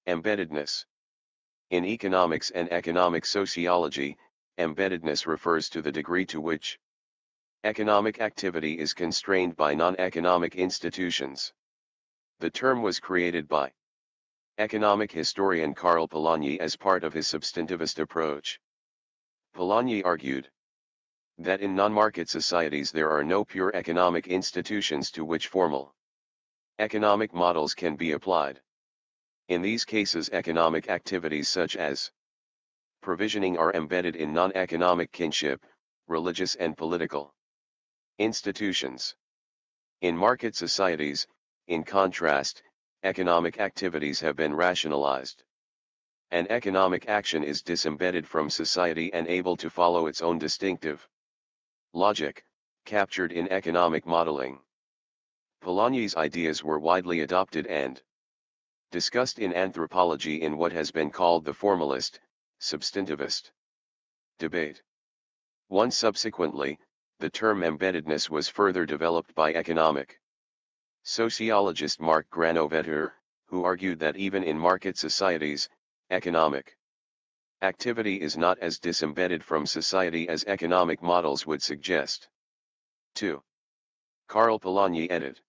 Embeddedness. In economics and economic sociology, embeddedness refers to the degree to which economic activity is constrained by non-economic institutions. The term was created by economic historian Karl Polanyi as part of his substantivist approach. Polanyi argued that in non-market societies there are no pure economic institutions to which formal economic models can be applied. In these cases, economic activities such as provisioning are embedded in non-economic kinship, religious and political institutions. In market societies, in contrast, economic activities have been rationalized. An economic action is disembedded from society and able to follow its own distinctive logic, captured in economic modeling. Polanyi's ideas were widely adopted and discussed in anthropology in what has been called the formalist, substantivist debate. Subsequently, the term embeddedness was further developed by economic sociologist Mark Granovetter, who argued that even in market societies, economic activity is not as disembedded from society as economic models would suggest. 2. Karl Polanyi edit.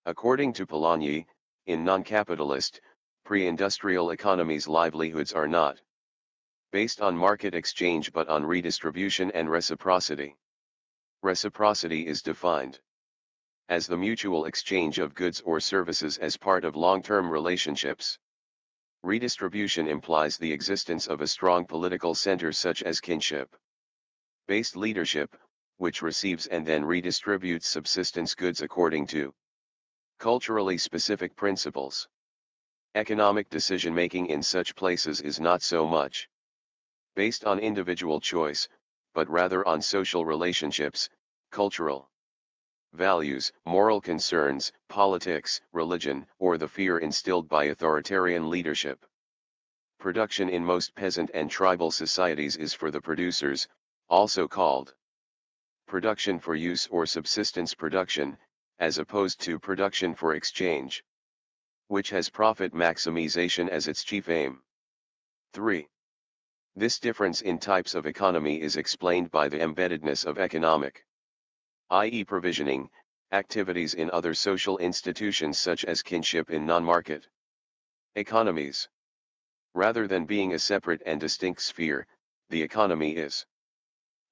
According to Polanyi, in non-capitalist, pre-industrial economies livelihoods are not based on market exchange but on redistribution and reciprocity. Reciprocity is defined as the mutual exchange of goods or services as part of long-term relationships. Redistribution implies the existence of a strong political center such as kinship-based leadership, which receives and then redistributes subsistence goods according to culturally specific principles. Economic decision-making in such places is not so much based on individual choice, but rather on social relationships, cultural values, moral concerns, politics, religion, or the fear instilled by authoritarian leadership. Production in most peasant and tribal societies is for the producers, also called production for use or subsistence production, as opposed to production for exchange, which has profit maximization as its chief aim. 3. This difference in types of economy is explained by the embeddedness of economic, i.e. provisioning, activities in other social institutions such as kinship in non-market economies. Rather than being a separate and distinct sphere, the economy is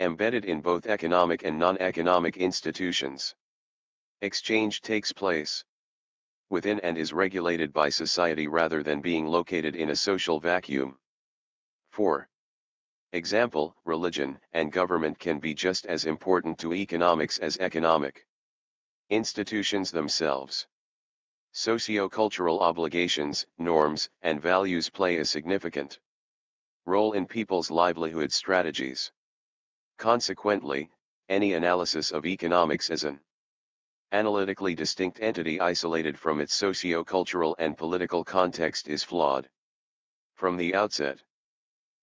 embedded in both economic and non-economic institutions. Exchange takes place within and is regulated by society rather than being located in a social vacuum. 4. Example, religion and government can be just as important to economics as economic institutions themselves. Socio-cultural obligations, norms, and values play a significant role in people's livelihood strategies. Consequently, any analysis of economics as an analytically distinct entity isolated from its socio-cultural and political context is flawed from the outset.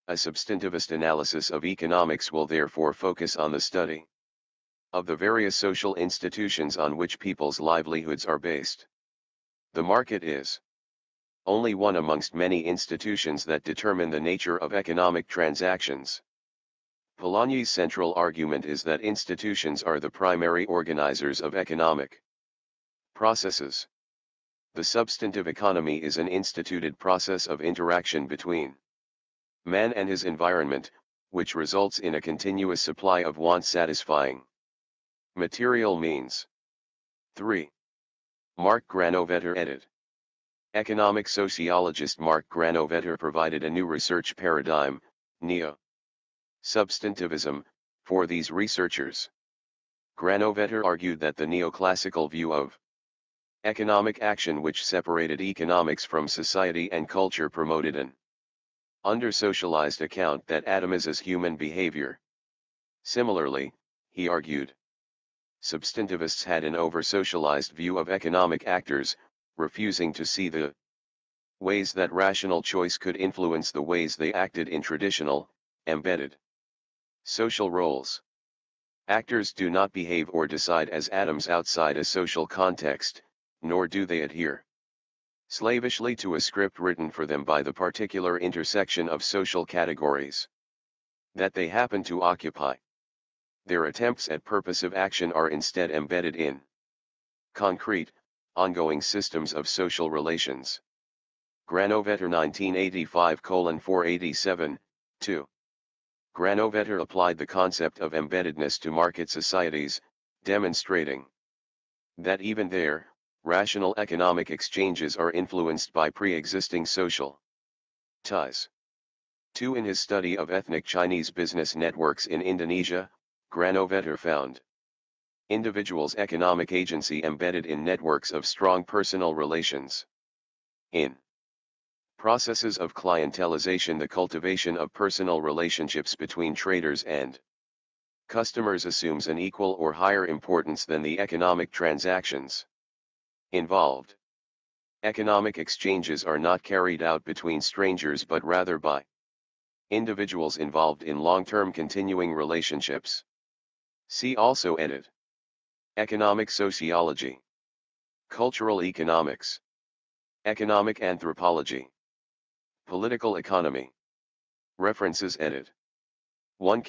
A substantivist analysis of economics will therefore focus on the study of the various social institutions on which people's livelihoods are based. The market is only one amongst many institutions that determine the nature of economic transactions. Polanyi's central argument is that institutions are the primary organizers of economic processes. The substantive economy is an instituted process of interaction between man and his environment, which results in a continuous supply of want-satisfying material means. 3. Mark Granovetter edit. Economic sociologist Mark Granovetter provided a new research paradigm, neo-substantivism, for these researchers. Granovetter argued that the neoclassical view of economic action which separated economics from society and culture promoted an under-socialized account that atomizes human behavior. Similarly, he argued, substantivists had an over-socialized view of economic actors, refusing to see the ways that rational choice could influence the ways they acted in traditional, embedded social roles. Actors do not behave or decide as atoms outside a social context, nor do they adhere slavishly to a script written for them by the particular intersection of social categories that they happen to occupy. Their attempts at purposive action are instead embedded in concrete, ongoing systems of social relations. Granovetter 1985:487, 2. Granovetter applied the concept of embeddedness to market societies, demonstrating that even there, rational economic exchanges are influenced by pre-existing social ties. 2. In his study of ethnic Chinese business networks in Indonesia, Granovetter found individuals' economic agency embedded in networks of strong personal relations. In processes of clientelization, the cultivation of personal relationships between traders and customers assumes an equal or higher importance than the economic transactions involved. Economic exchanges are not carried out between strangers but rather by individuals involved in long-term continuing relationships. See also edit. Economic sociology, cultural economics, economic anthropology, political economy. References edit. 1.